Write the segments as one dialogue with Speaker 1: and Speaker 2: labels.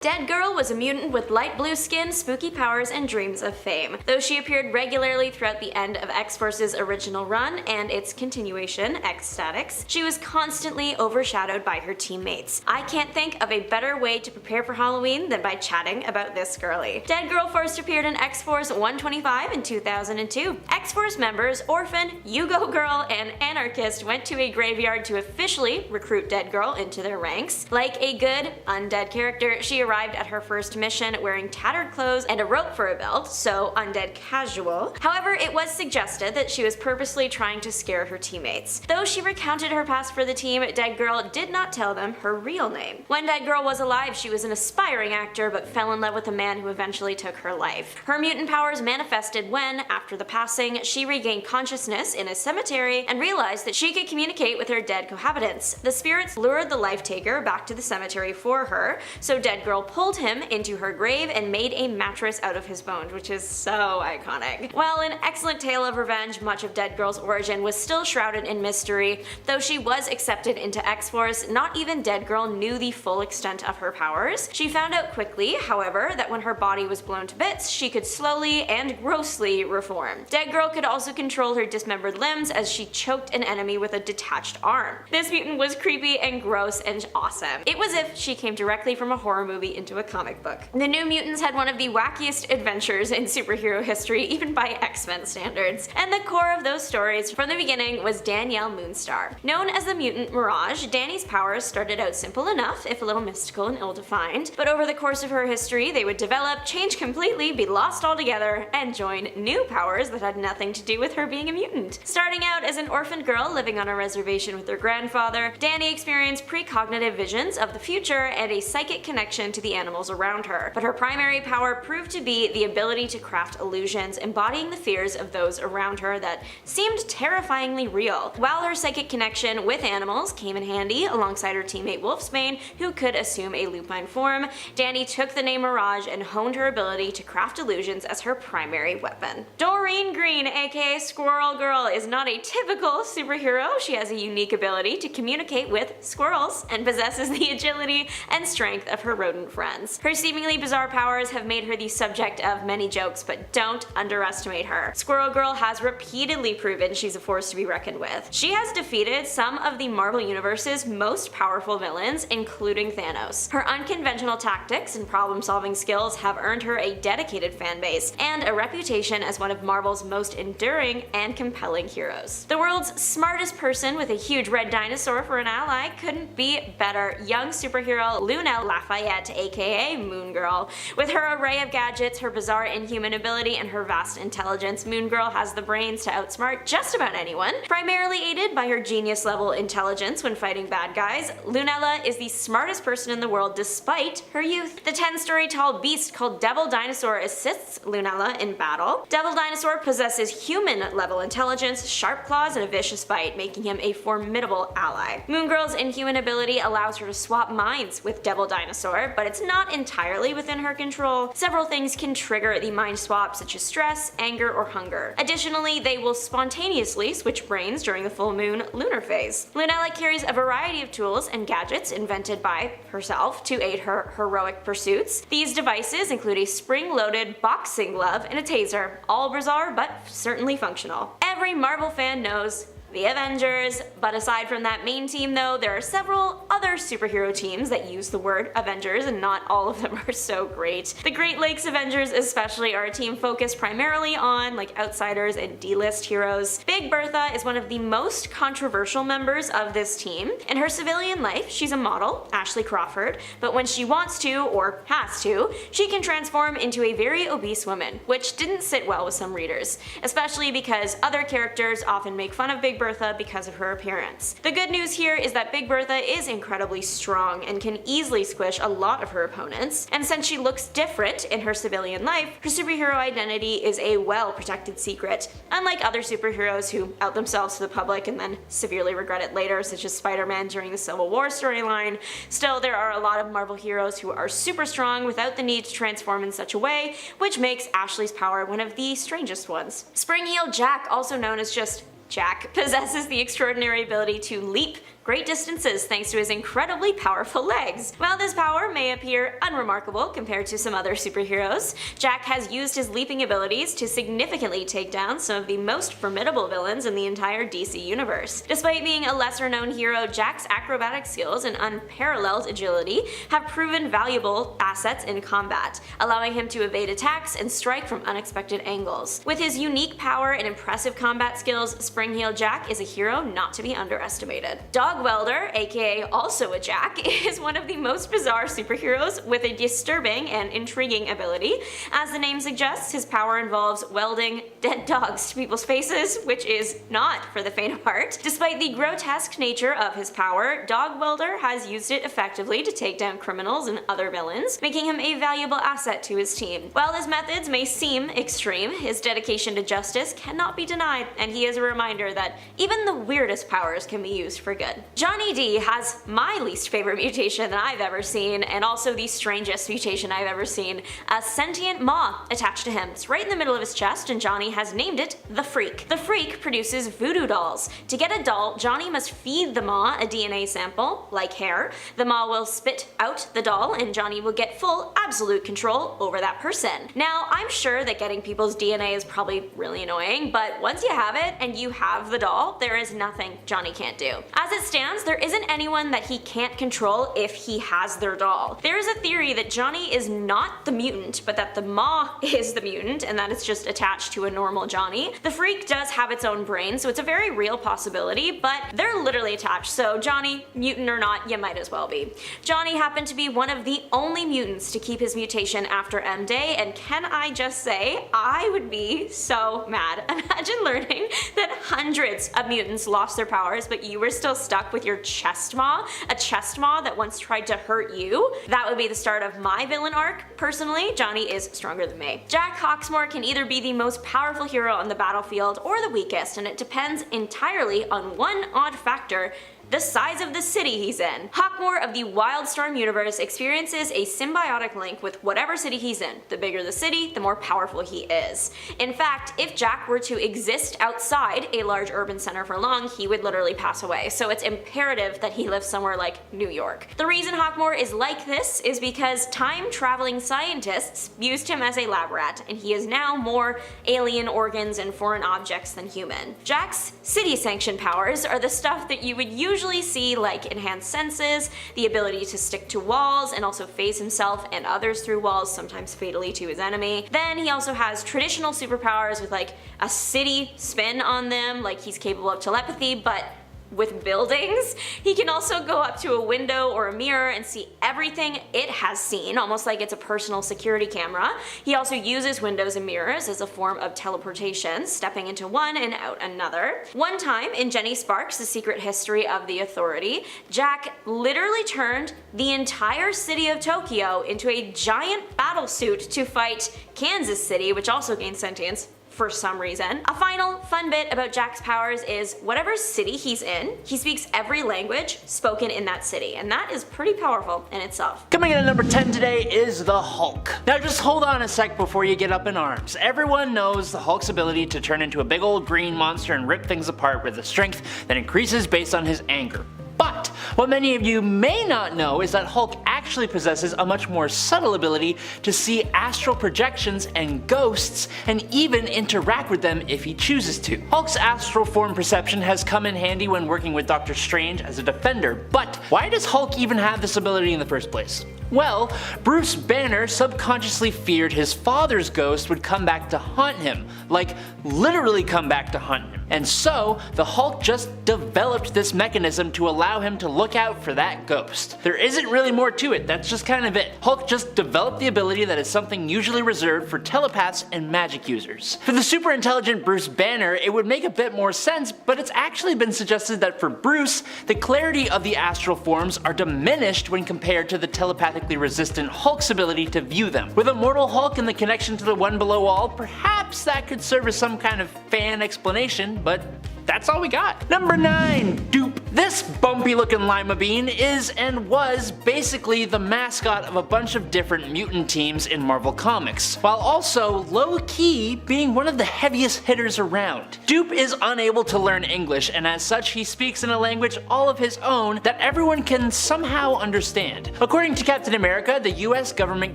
Speaker 1: Dead Girl was a mutant with light blue skin, spooky powers, and dreams of fame. Though she appeared regularly throughout the end of X-Force's original run and its continuation, X-Statix, she was constantly overshadowed by her teammates. I can't think of a better way to prepare for Halloween than by chatting about this girlie. Dead Girl first appeared in X-Force 125 in 2002. X-Force members Orphan, You-Go Girl, and Anarchist went to a graveyard to officially recruit Dead Girl into their ranks. Like a good, undead character, she arrived at her first mission wearing tattered clothes and a rope for a belt, so undead casual. However, it was suggested that she was purposely trying to scare her teammates. Though she recounted her past for the team, Dead Girl did not tell them her real name. When Dead Girl was alive, she was an aspiring actor but fell in love with a man who eventually took her life. Her mutant powers manifested when, after the passing, she regained consciousness in a cemetery and realized that she could communicate with her dead cohabitants. The spirits lured the life taker back to the cemetery for her, so Dead Girl pulled him into her grave and made a mattress out of his bones, which is so iconic. While an excellent tale of revenge, much of Dead Girl's origin was still shrouded in mystery. Though she was accepted into X-Force, not even Dead Girl knew the full extent of her powers. She found out quickly, however, that when her body was blown to bits, she could slowly and grossly reform. Dead Girl could also control her dismembered limbs as she choked an enemy with a detached arm. This mutant was creepy and gross and awesome. It was if she came directly from a horror movie into a comic book. The New Mutants had one of the wackiest adventures in superhero history, even by X-Men standards, and the core of those stories from the beginning was Danielle Moonstar. Known as the mutant Mirage, Dani's powers started out simple enough, if a little mystical and ill-defined, but over the course of her history they would develop, change completely, be lost altogether, and join new powers that had nothing to do with her being a mutant. Starting out as an orphaned girl living on a reservation with her grandfather, Dani experienced precognitive visions of the future and a psychic connection to the animals around her, but her primary power proved to be the ability to craft illusions embodying the fears of those around her that seemed terrifyingly real. While her psychic connection with animals came in handy alongside her teammate Wolfsbane, who could assume a lupine form, Dani took the name Mirage and honed her ability to craft illusions as her primary weapon. Doreen Green, aka Squirrel Girl, is not a typical superhero. She has a unique ability to communicate with squirrels and possesses the agility and strength of her rodent friends. Her seemingly bizarre powers have made her the subject of many jokes, but don't underestimate her. Squirrel Girl has repeatedly proven she's a force to be reckoned with. She has defeated some of the Marvel Universe's most powerful villains, including Thanos. Her unconventional tactics and problem-solving skills have earned her a dedicated fanbase and a reputation as one of Marvel's most enduring and compelling heroes. The world's smartest person with a huge red dinosaur for an ally couldn't be better. Young superhero Luna Lafayette, aka Moon Girl. With her array of gadgets, her bizarre inhuman ability, and her vast intelligence, Moon Girl has the brains to outsmart just about anyone. Primarily aided by her genius-level intelligence when fighting bad guys, Lunella is the smartest person in the world despite her youth. The 10-story tall beast called Devil Dinosaur assists Lunella in battle. Devil Dinosaur possesses human-level intelligence, sharp claws, and a vicious bite, making him a formidable ally. Moon Girl's inhuman ability allows her to swap minds with Devil Dinosaur, but it's not entirely within her control. Several things can trigger the mind swap, such as stress, anger, or hunger. Additionally, they will spontaneously switch brains during the full moon lunar phase. Lunella carries a variety of tools and gadgets invented by herself to aid her heroic pursuits. These devices include a spring-loaded boxing glove and a taser, all bizarre but certainly functional. Every Marvel fan knows the Avengers, but aside from that main team though, there are several other superhero teams that use the word Avengers, and not all of them are so great. The Great Lakes Avengers especially are a team focused primarily on outsiders and D-list heroes. Big Bertha is one of the most controversial members of this team. In her civilian life, she's a model, Ashley Crawford, but when she wants to, or has to, she can transform into a very obese woman, which didn't sit well with some readers, especially because other characters often make fun of Big Bertha because of her appearance. The good news here is that Big Bertha is incredibly strong and can easily squish a lot of her opponents, and since she looks different in her civilian life, her superhero identity is a well-protected secret. Unlike other superheroes who out themselves to the public and then severely regret it later, such as Spider-Man during the Civil War storyline, still there are a lot of Marvel heroes who are super strong without the need to transform in such a way, which makes Ashley's power one of the strangest ones. Spring Heel Jack, also known as just Jack, possesses the extraordinary ability to leap great distances thanks to his incredibly powerful legs. While this power may appear unremarkable compared to some other superheroes, Jack has used his leaping abilities to significantly take down some of the most formidable villains in the entire DC universe. Despite being a lesser-known hero, Jack's acrobatic skills and unparalleled agility have proven valuable assets in combat, allowing him to evade attacks and strike from unexpected angles. With his unique power and impressive combat skills, Spring-Heeled Jack is a hero not to be underestimated. Dog Welder, aka also a Jack, is one of the most bizarre superheroes with a disturbing and intriguing ability. As the name suggests, his power involves welding dead dogs to people's faces, which is not for the faint of heart. Despite the grotesque nature of his power, Dog Welder has used it effectively to take down criminals and other villains, making him a valuable asset to his team. While his methods may seem extreme, his dedication to justice cannot be denied, and he is a reminder that even the weirdest powers can be used for good. Johnny D has my least favorite mutation that I've ever seen, and also the strangest mutation I've ever seen. A sentient maw attached to him. It's right in the middle of his chest, and Johnny has named it the Freak. The Freak produces voodoo dolls. To get a doll, Johnny must feed the maw a DNA sample, like hair. The maw will spit out the doll, and Johnny will get full, absolute control over that person. Now, I'm sure that getting people's DNA is probably really annoying, but once you have it and you have the doll, there is nothing Johnny can't do. As it stands, there isn't anyone that he can't control if he has their doll. There is a theory that Johnny is not the mutant, but that the maw is the mutant, and that it's just attached to a normal Johnny. The Freak does have its own brain, so it's a very real possibility, but they're literally attached, so Johnny, mutant or not, you might as well be. Johnny happened to be one of the only mutants to keep his mutation after M-Day, and can I just say, I would be so mad. Imagine learning that hundreds of mutants lost their powers, but you were still stuck with your chest maw, a chest maw that once tried to hurt you. That would be the start of my villain arc. Personally, Johnny is stronger than me. Jack Hawksmoor can either be the most powerful hero on the battlefield or the weakest, and it depends entirely on one odd factor: the size of the city he's in. Hawkmoor of the Wildstorm universe experiences a symbiotic link with whatever city he's in. The bigger the city, the more powerful he is. In fact, if Jack were to exist outside a large urban center for long, he would literally pass away, so it's imperative that he lives somewhere like New York. The reason Hawkmoor is like this is because time-traveling scientists used him as a lab rat, and he is now more alien organs and foreign objects than human. Jack's city-sanctioned powers are the stuff that you would usually see, like enhanced senses, the ability to stick to walls and also phase himself and others through walls, sometimes fatally to his enemy. Then he also has traditional superpowers with like a city spin on them, like he's capable of telepathy, but with buildings. He can also go up to a window or a mirror and see everything it has seen, almost like it's a personal security camera. He also uses windows and mirrors as a form of teleportation, stepping into one and out another. One time in Jenny Sparks' The Secret History of the Authority, Jack literally turned the entire city of Tokyo into a giant battlesuit to fight Kansas City, which also gained sentience for some reason. A final fun bit about Jack's powers is whatever city he's in, he speaks every language spoken in that city, and that is pretty powerful in itself.
Speaker 2: Coming in at number 10 today is the Hulk. Now just hold on a sec before you get up in arms. Everyone knows the Hulk's ability to turn into a big old green monster and rip things apart with a strength that increases based on his anger. But what many of you may not know is that Hulk actually possesses a much more subtle ability to see astral projections and ghosts, and even interact with them if he chooses to. Hulk's astral form perception has come in handy when working with Doctor Strange as a defender, but why does Hulk even have this ability in the first place? Well, Bruce Banner subconsciously feared his father's ghost would come back to haunt him, like literally come back to haunt him. And so, the Hulk just developed this mechanism to allow him to look out for that ghost. There isn't really more to it, that's just kind of it. Hulk just developed the ability that is something usually reserved for telepaths and magic users. For the super intelligent Bruce Banner, it would make a bit more sense, but it's actually been suggested that for Bruce, the clarity of the astral forms are diminished when compared to the telepathically resistant Hulk's ability to view them. With Immortal Hulk and the connection to the One Below All, perhaps that could serve as some kind of fan explanation, but that's all we got. Number 9, dupe. This bumpy looking lima bean is and was basically the mascot of a bunch of different mutant teams in Marvel Comics, while also low-key being one of the heaviest hitters around. Dupe is unable to learn English, and as such he speaks in a language all of his own that everyone can somehow understand. According to Captain America, the US government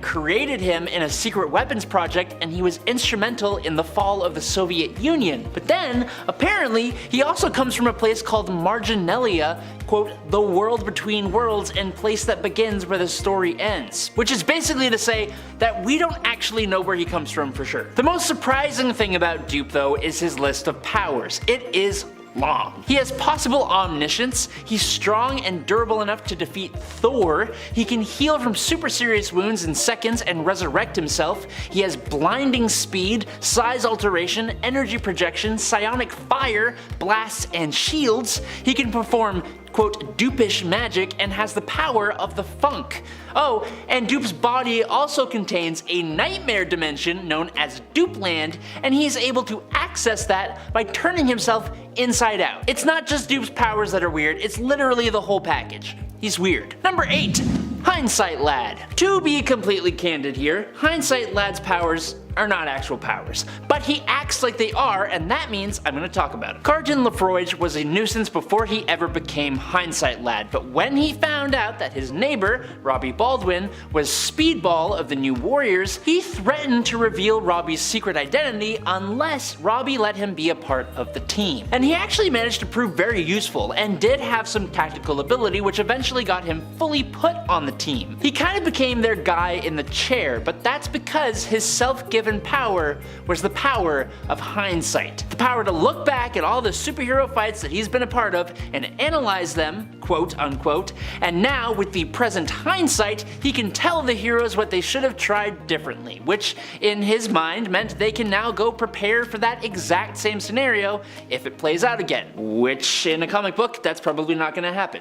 Speaker 2: created him in a secret weapons project, and he was instrumental in the fall of the Soviet Union. But then, apparently, he also comes from a place called Marginalia, quote, the world between worlds and place that begins where the story ends. Which is basically to say that we don't actually know where he comes from for sure. The most surprising thing about Dupe though is his list of powers. It is long. He has possible omniscience, he's strong and durable enough to defeat Thor, he can heal from super serious wounds in seconds and resurrect himself, he has blinding speed, size alteration, energy projection, psionic fire, blasts and shields, he can perform quote, Dupish magic and has the power of the funk. Oh, and Dupe's body also contains a nightmare dimension known as Dupeland, and he is able to access that by turning himself inside out. It's not just Dupe's powers that are weird, it's literally the whole package. He's weird. Number 8. Hindsight Lad. To be completely candid here, Hindsight Lad's powers are not actual powers, but he acts like they are, and that means I'm gonna talk about it. Carton Lafroige was a nuisance before he ever became Hindsight Lad, but when he found out that his neighbor, Robbie Baldwin, was Speedball of the New Warriors, he threatened to reveal Robbie's secret identity unless Robbie let him be a part of the team. And he actually managed to prove very useful, and did have some tactical ability which eventually got him fully put on the team. He kind of became their guy in the chair, but that's because his self-given power was the power of hindsight. The power to look back at all the superhero fights that he's been a part of and analyze them, quote unquote, and now with the present hindsight, he can tell the heroes what they should have tried differently, which in his mind meant they can now go prepare for that exact same scenario if it plays out again, which in a comic book, that's probably not gonna happen.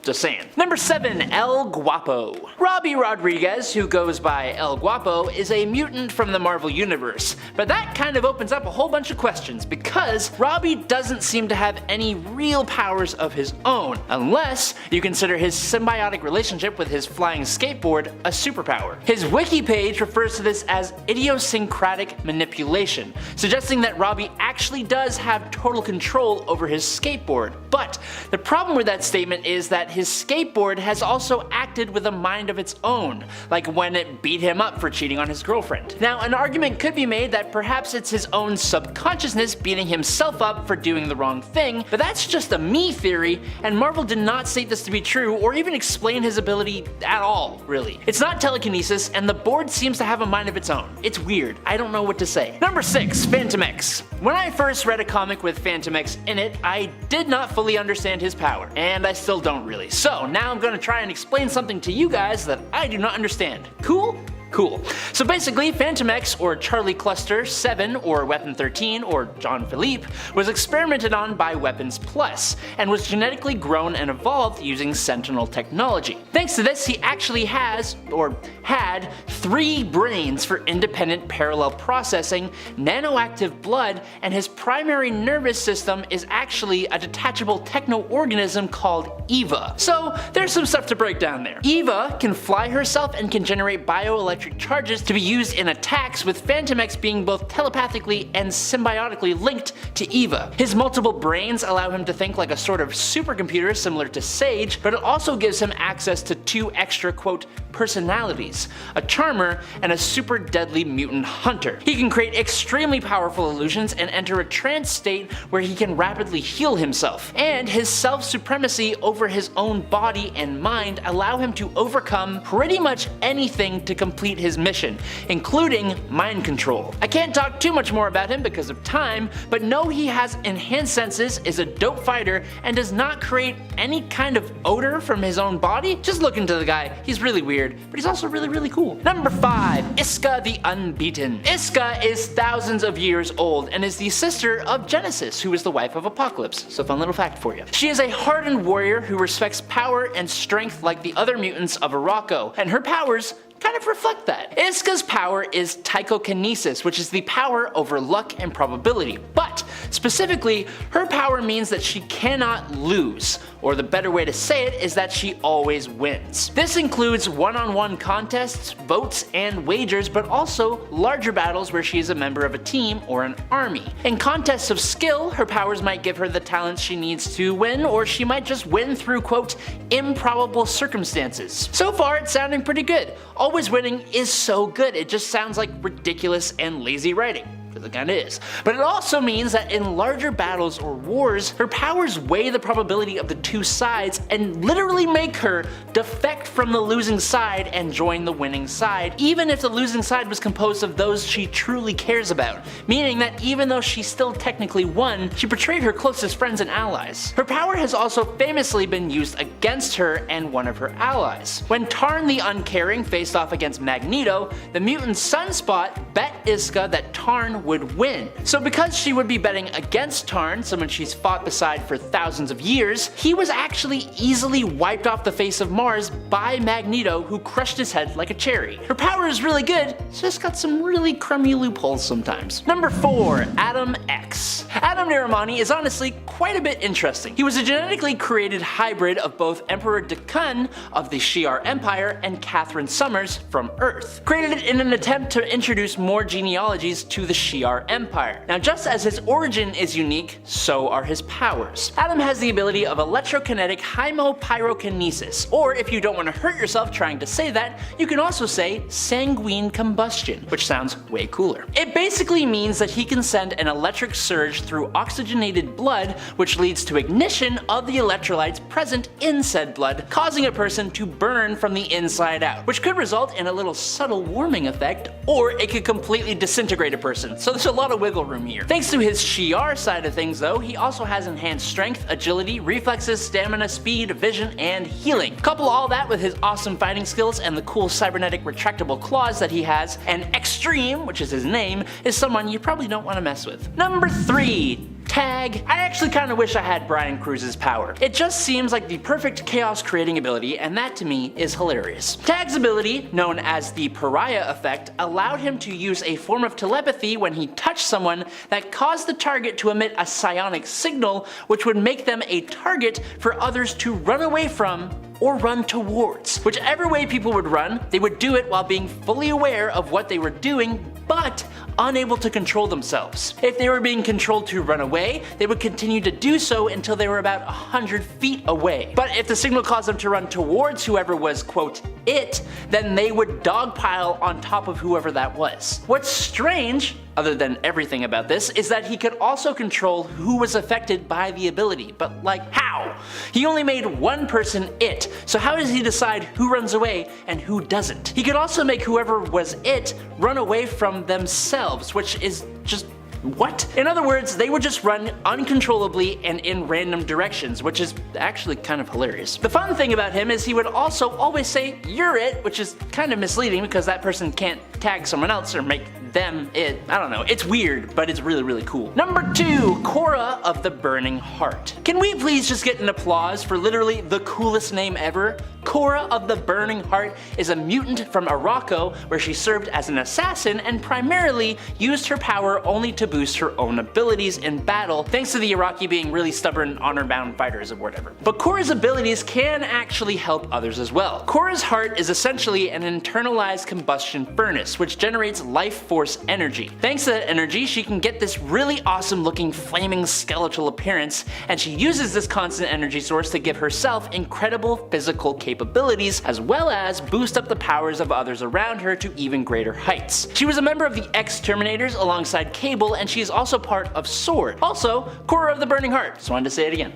Speaker 2: Just saying. Number 7. El Guapo. Robbie Rodriguez, who goes by El Guapo, is a mutant from the Marvel Universe, but that kind of opens up a whole bunch of questions because Robbie doesn't seem to have any real powers of his own, unless you consider his symbiotic relationship with his flying skateboard a superpower. His wiki page refers to this as idiosyncratic manipulation, suggesting that Robbie actually does have total control over his skateboard, but the problem with that statement is that his skateboard has also acted with a mind of its own, like when it beat him up for cheating on his girlfriend. Now, an argument could be made that perhaps it's his own subconsciousness beating himself up for doing the wrong thing, but that's just a me theory, and Marvel did not state this to be true or even explain his ability at all, really. It's not telekinesis, and the board seems to have a mind of its own. It's weird. I don't know what to say. Number 6. Phantom X. When I first read a comic with Phantom X in it, I did not fully understand his power, and I still don't really. So now I'm gonna try and explain something to you guys that I do not understand. Cool? Cool. So basically, Phantom X, or Charlie Cluster 7, or Weapon 13, or John Philippe, was experimented on by Weapons Plus, and was genetically grown and evolved using Sentinel technology. Thanks to this, he actually has, or had, 3 brains for independent parallel processing, nanoactive blood, and his primary nervous system is actually a detachable techno-organism called Eva. So there's some stuff to break down there. Eva can fly herself and can generate bioelectric charges to be used in attacks, with Phantom X being both telepathically and symbiotically linked to Eva. His multiple brains allow him to think like a sort of supercomputer similar to Sage, but it also gives him access to 2 extra, quote, personalities, a charmer and a super deadly mutant hunter. He can create extremely powerful illusions and enter a trance state where he can rapidly heal himself, and his self-supremacy over his own body and mind allow him to overcome pretty much anything to complete his mission, including mind control. I can't talk too much more about him because of time, but know he has enhanced senses, is a dope fighter, and does not create any kind of odor from his own body. Just look into the guy, he's really weird, but he's also really cool. Number 5. Iska the Unbeaten. Iska is thousands of years old and is the sister of Genesis, who is the wife of Apocalypse, so fun little fact for you. She is a hardened warrior who respects power and strength like the other mutants of Arakko, and her powers kind of reflect that. Iska's power is psychokinesis, which is the power over luck and probability, but specifically, her power means that she cannot lose, or the better way to say it is that she always wins. This includes one-on-one contests, votes, and wagers, but also larger battles where she is a member of a team or an army. In contests of skill, her powers might give her the talents she needs to win, or she might just win through, quote, improbable circumstances. So far, it's sounding pretty good. Always winning is so good, it just sounds like ridiculous and lazy writing. It kinda is. But it also means that in larger battles or wars, her powers weigh the probability of the two sides and literally make her defect from the losing side and join the winning side, even if the losing side was composed of those she truly cares about, meaning that even though she still technically won, she betrayed her closest friends and allies. Her power has also famously been used against her and one of her allies. When Tarn the Uncaring faced off against Magneto, the mutant Sunspot bet Iska that Tarn would win. So because she would be betting against Tarn, someone she's fought beside for thousands of years, he was actually easily wiped off the face of Mars by Magneto, who crushed his head like a cherry. Her power is really good, it's just got some really crummy loopholes sometimes. Number 4. Adam X. Adam Naramani is honestly quite a bit interesting. He was a genetically created hybrid of both Emperor Dekun of the Shi'ar Empire and Catherine Summers from Earth, created in an attempt to introduce more genealogies to the Shi'ar Empire. Now, just as his origin is unique, so are his powers. Adam has the ability of electrokinetic hemopyrokinesis, or if you don't want to hurt yourself trying to say that, you can also say sanguine combustion, which sounds way cooler. It basically means that he can send an electric surge through oxygenated blood, which leads to ignition of the electrolytes present in said blood, causing a person to burn from the inside out, which could result in a little subtle warming effect, or it could completely disintegrate a person. So there's a lot of wiggle room here. Thanks to his Shi'ar side of things though, he also has enhanced strength, agility, reflexes, stamina, speed, vision, and healing. Couple all that with his awesome fighting skills and the cool cybernetic retractable claws that he has, and Extreme, which is his name, is someone you probably don't want to mess with. Number 3. Tag. I actually kinda wish I had Brian Cruz's power. It just seems like the perfect chaos creating ability, and that to me is hilarious. Tag's ability, known as the Pariah effect, allowed him to use a form of telepathy when he touched someone that caused the target to emit a psionic signal, which would make them a target for others to run away from or run towards. Whichever way people would run, they would do it while being fully aware of what they were doing, but unable to control themselves. If they were being controlled to run away, they would continue to do so until they were about 100 feet away. But if the signal caused them to run towards whoever was, quote, it, then they would dogpile on top of whoever that was. What's strange, other than everything about this, is that he could also control who was affected by the ability, but like how? He only made one person it, so how does he decide who runs away and who doesn't? He could also make whoever was it run away from themselves, which is just what? In other words, they would just run uncontrollably and in random directions, which is actually kind of hilarious. The fun thing about him is he would also always say, "You're it," which is kind of misleading because that person can't tag someone else or make them it. I don't know, it's weird, but it's really, really cool. Number 2, Korra of the Burning Heart. Can we please just get an applause for literally the coolest name ever? Korra of the Burning Heart is a mutant from Morocco where she served as an assassin and primarily used her power only to boost her own abilities in battle, thanks to the Iraqi being really stubborn, honor-bound fighters or whatever. But Korra's abilities can actually help others as well. Korra's heart is essentially an internalized combustion furnace, which generates life force energy. Thanks to that energy, she can get this really awesome looking flaming skeletal appearance, and she uses this constant energy source to give herself incredible physical capabilities, as well as boost up the powers of others around her to even greater heights. She was a member of the X-Terminators alongside Cable, and she is also part of SWORD. Also, Korra of the Burning Heart. Just wanted to say it again.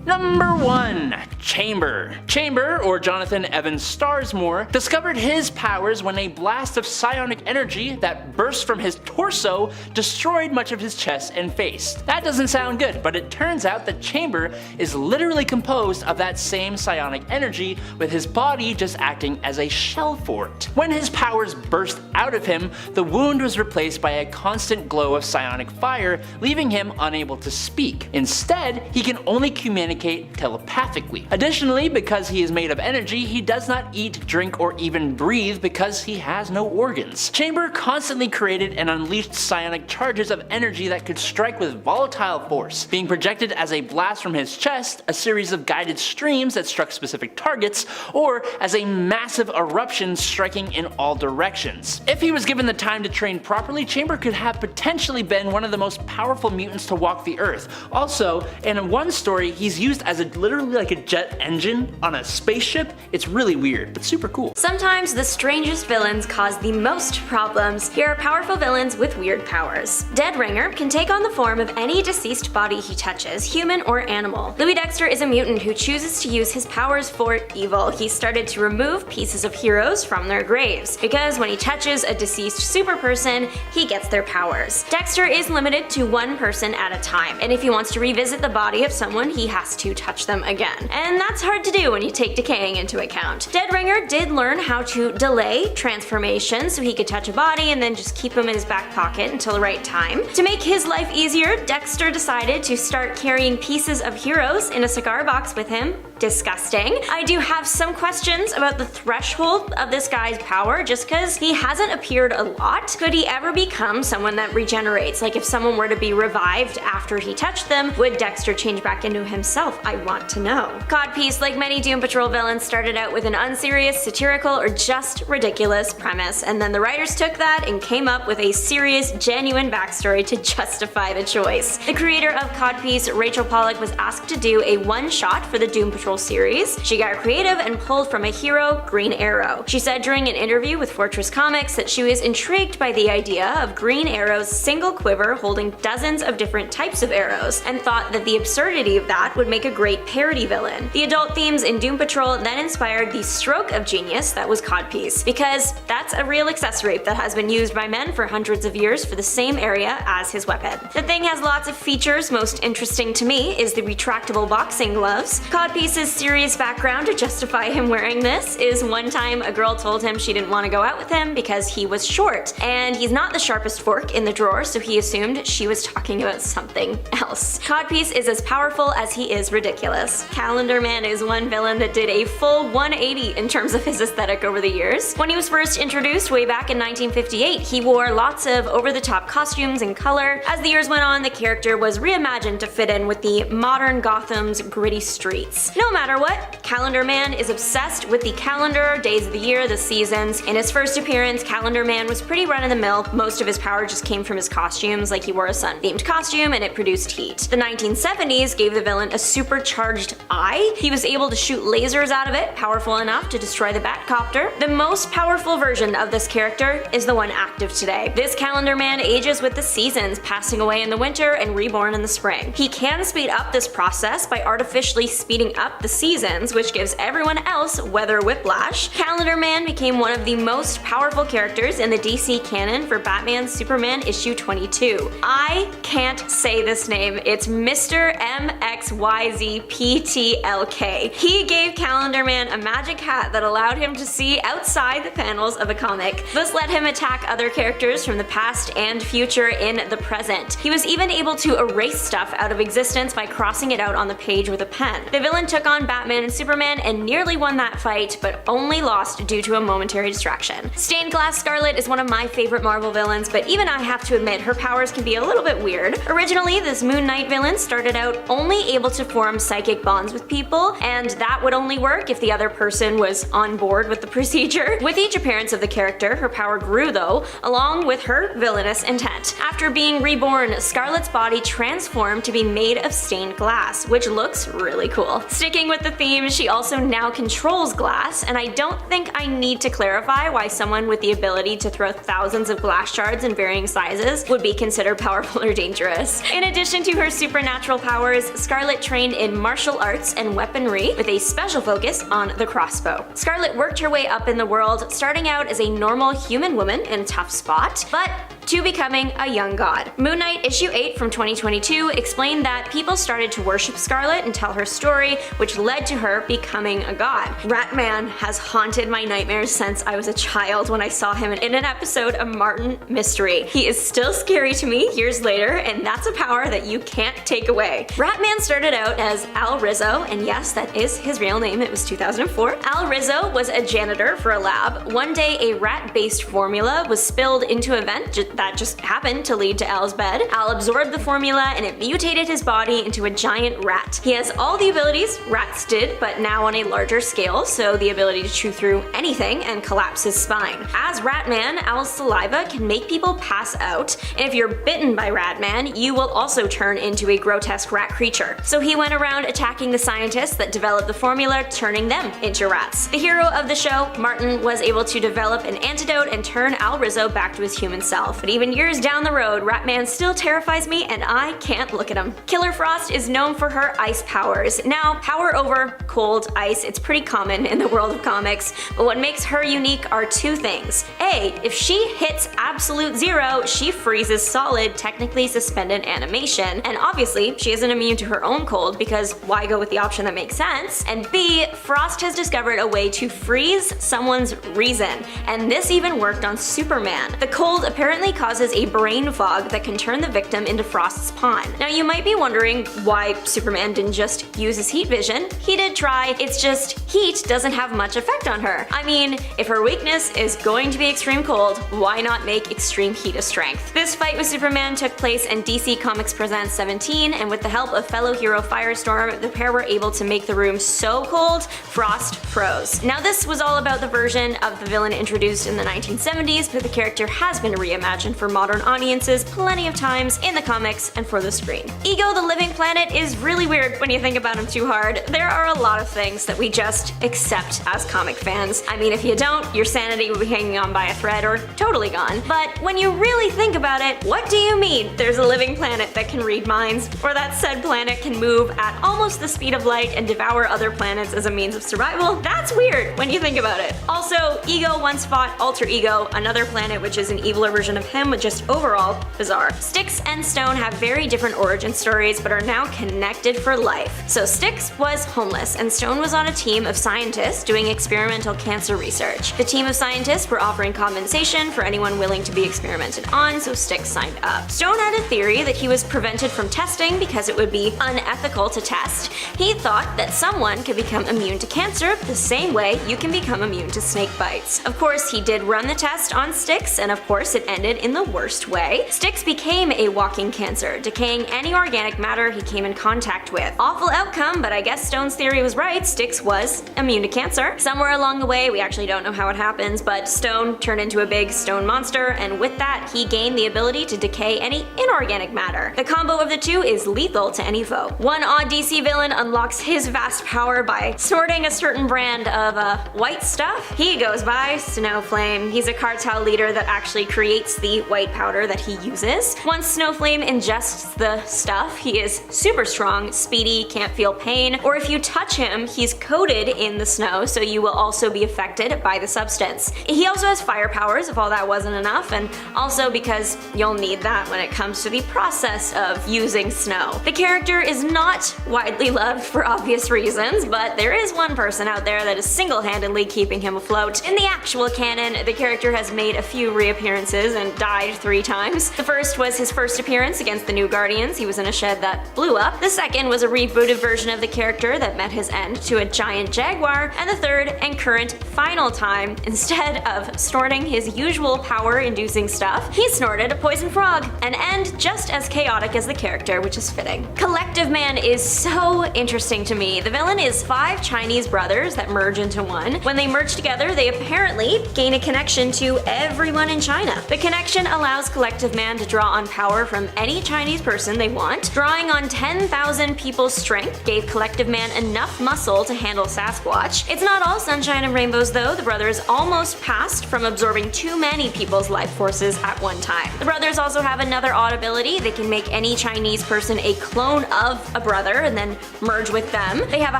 Speaker 2: Number 1. Chamber. Chamber, or Jonathan Evans Starsmore, discovered his powers when a blast of psionic energy that burst from his torso destroyed much of his chest and face. That doesn't sound good, but it turns out that Chamber is literally composed of that same psionic energy, with his body just acting as a shell for it. When his powers burst out of him, the wound was replaced by a constant glow of psionic fire, leaving him unable to speak. Instead, he can only communicate communicate telepathically. Additionally, because he is made of energy, he does not eat, drink, or even breathe because he has no organs. Chamber constantly created and unleashed psionic charges of energy that could strike with volatile force, being projected as a blast from his chest, a series of guided streams that struck specific targets, or as a massive eruption striking in all directions. If he was given the time to train properly, Chamber could have potentially been one of the most powerful mutants to walk the earth. Also, in one story, he's used as literally like a jet engine on a spaceship. It's really weird, but super cool.
Speaker 1: Sometimes the strangest villains cause the most problems. Here are powerful villains with weird powers. Dead Ringer can take on the form of any deceased body he touches, human or animal. Louis Dexter is a mutant who chooses to use his powers for evil. He started to remove pieces of heroes from their graves, because when he touches a deceased super person, he gets their powers. Dexter is limited to one person at a time, and if he wants to revisit the body of someone, he has to touch them again. And that's hard to do when you take decaying into account. Dead Ringer did learn how to delay transformation so he could touch a body and then just keep him in his back pocket until the right time. To make his life easier, Dexter decided to start carrying pieces of heroes in a cigar box with him. Disgusting. I do have some questions about the threshold of this guy's power just because he hasn't appeared a lot. Could he ever become someone that regenerates? Like if someone were to be revived after he touched them, would Dexter change back into himself? I want to know. Codpiece, like many Doom Patrol villains, started out with an unserious, satirical, or just ridiculous premise, and then the writers took that and came up with a serious, genuine backstory to justify the choice. The creator of Codpiece, Rachel Pollack, was asked to do a one-shot for the Doom Patrol series. She got creative and pulled from a hero, Green Arrow. She said during an interview with Fortress Comics that she was intrigued by the idea of Green Arrow's single quiver holding dozens of different types of arrows, and thought that the absurdity of that would make a great parody villain. The adult themes in Doom Patrol then inspired the stroke of genius that was Codpiece, because that's a real accessory that has been used by men for hundreds of years for the same area as his weapon. The thing has lots of features. Most interesting to me is the retractable boxing gloves. Codpiece's serious background to justify him wearing this is one time a girl told him she didn't want to go out with him because he was short, and he's not the sharpest fork in the drawer, so he assumed she was talking about something else. Codpiece is as powerful as he is ridiculous. Calendar Man is one villain that did a full 180 in terms of his aesthetic over the years. When he was first introduced way back in 1958, he wore lots of over-the-top costumes and color. As the years went on, the character was reimagined to fit in with the modern Gotham's gritty streets. No matter what, Calendar Man is obsessed with the calendar, days of the year, the seasons. In his first appearance, Calendar Man was pretty run-of-the-mill. Most of his power just came from his costumes, like he wore a sun-themed costume and it produced heat. The 1970s gave the villain a supercharged eye. He was able to shoot lasers out of it, powerful enough to destroy the Batcopter. The most powerful version of this character is the one active today. This Calendar Man ages with the seasons, passing away in the winter and reborn in the spring. He can speed up this process by artificially speeding up the seasons, which gives everyone else weather whiplash. Calendar Man became one of the most powerful characters in the DC canon for Batman Superman issue 22. I can't say this name. It's Mr. MXYZPTLK. He gave Calendar Man a magic hat that allowed him to see outside the panels of a comic. This let him attack other characters from the past and future in the present. He was even able to erase stuff out of existence by crossing it out on the page with a pen. The villain took on Batman and Superman and nearly won that fight, but only lost due to a momentary distraction. Stained Glass Scarlet is one of my favorite Marvel villains, but even I have to admit her powers can be a little bit weird. Originally, this Moon Knight villain started out only able to form psychic bonds with people, and that would only work if the other person was on board with the procedure. With each appearance of the character, her power grew though, along with her villainous intent. After being reborn, Scarlet's body transformed to be made of stained glass, which looks really cool. Sticking with the theme, she also now controls glass, and I don't think I need to clarify why someone with the ability to throw thousands of glass shards in varying sizes would be considered powerful or dangerous. In addition to her supernatural powers, Scarlet trained in martial arts and weaponry with a special focus on the crossbow. Scarlet worked her way up in the world, starting out as a normal human woman in a tough spot, but to becoming a young god. Moon Knight issue 8 from 2022 explained that people started to worship Scarlet and tell her story, which led to her becoming a god. Ratman has haunted my nightmares since I was a child when I saw him in an episode of Martin Mystery. He is still scary to me years later, and that's a power that you can't take away. Ratman started out as Al Rizzo, and yes, that is his real name, it was 2004. Al Rizzo was a janitor for a lab. One day, a rat-based formula was spilled into a vent that just happened to lead to Al's bed. Al absorbed the formula and it mutated his body into a giant rat. He has all the abilities rats did, but now on a larger scale, so the ability to chew through anything and collapse his spine. As Ratman, Al's saliva can make people pass out, and if you're bitten by Ratman, you will also turn into a grotesque rat creature. So he went around attacking the scientists that developed the formula, turning them into rats. The hero of the show, Martin, was able to develop an antidote and turn Al Rizzo back to his human self. But even years down the road, Ratman still terrifies me and I can't look at him. Killer Frost is known for her ice powers. Now, power over cold ice, it's pretty common in the world of comics, but what makes her unique are two things. A, if she hits absolute zero, she freezes solid, technically suspended animation, and obviously she isn't immune to her own cold because why go with the option that makes sense? And B, Frost has discovered a way to freeze someone's reason, and this even worked on Superman. The cold apparently causes a brain fog that can turn the victim into Frost's pawn. Now you might be wondering why Superman didn't just use his heat vision. He did try, it's just heat doesn't have much effect on her. I mean, if her weakness is going to be extreme cold, why not make extreme heat a strength? This fight with Superman took place in DC Comics Presents 17, and with the help of fellow hero Firestorm, the pair were able to make the room so cold, Frost froze. Now this was all about the version of the villain introduced in the 1970s, but the character has been reimagined for modern audiences plenty of times in the comics and for the screen. Ego the Living Planet is really weird when you think about him too hard. There are a lot of things that we just accept as comic fans. I mean, if you don't, your sanity will be hanging on by a thread or totally gone. But when you really think about it, what do you mean there's a living planet that can read minds, or that said planet can move at almost the speed of light and devour other planets as a means of survival? That's weird when you think about it. Also, Ego once fought Alter Ego, another planet which is an eviler version of him, but just overall bizarre. Styx and Stone have very different origin stories, but are now connected for life. So Styx was homeless, and Stone was on a team of scientists doing experimental cancer research. The team of scientists were offering compensation for anyone willing to be experimented on, so Styx signed up. Stone had a theory that he was prevented from testing because it would be unethical to test. He thought that someone could become immune to cancer the same way you can become immune to snake bites. Of course, he did run the test on Styx, and of course it ended in the worst way. Styx became a walking cancer, decaying any organic matter he came in contact with. Awful outcome, but I guess Stone's theory was right. Styx was immune to cancer. Somewhere along the way, we actually don't know how it happens, but Stone turned into a big stone monster, and with that, he gained the ability to decay any inorganic matter. The combo of the two is lethal to any foe. One odd DC villain unlocks his vast power by snorting a certain brand of white stuff. He goes by Snowflame. He's a cartel leader that actually creates the white powder that he uses. Once Snowflame ingests the stuff, he is super strong, speedy, can't feel pain, or if you touch him, he's coated in the snow, so you will also be affected by the substance. He also has fire powers, if all that wasn't enough, and also because you'll need that when it comes to the process of using snow. The character is not widely loved for obvious reasons, but there is one person out there that is single-handedly keeping him afloat. In the actual canon, the character has made a few reappearances and died 3 times. The first was his first appearance against the New Guardians. He was in a shed that blew up. The second was a rebooted version of the character that met his end to a giant jaguar. And the third and current final time, instead of snorting his usual power-inducing stuff, he snorted a poison frog. An end just as chaotic as the character, which is fitting. Collective Man is so interesting to me. The villain is 5 Chinese brothers that merge into one. When they merge together, they apparently gain a connection to everyone in China. The connection allows Collective Man to draw on power from any Chinese person they want. Drawing on 10,000 people's strength gave Collective Man enough muscle to handle Sasquatch. It's not all sunshine and rainbows though. The brothers almost passed from absorbing too many people's life forces at one time. The brothers also have another odd ability. They can make any Chinese person a clone of a brother and then merge with them. They have a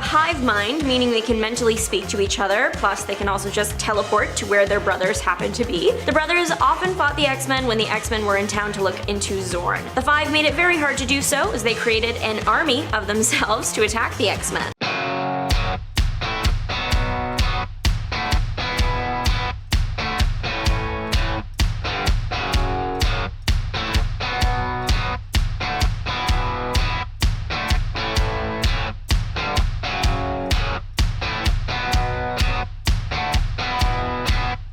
Speaker 1: hive mind, meaning they can mentally speak to each other, plus they can also just teleport to where their brothers happen to be. The brothers often fought the X-Men when the X-Men were in town to look into Zorn. The 5 made it very hard to do so as they created an army of themselves to attack the X-Men.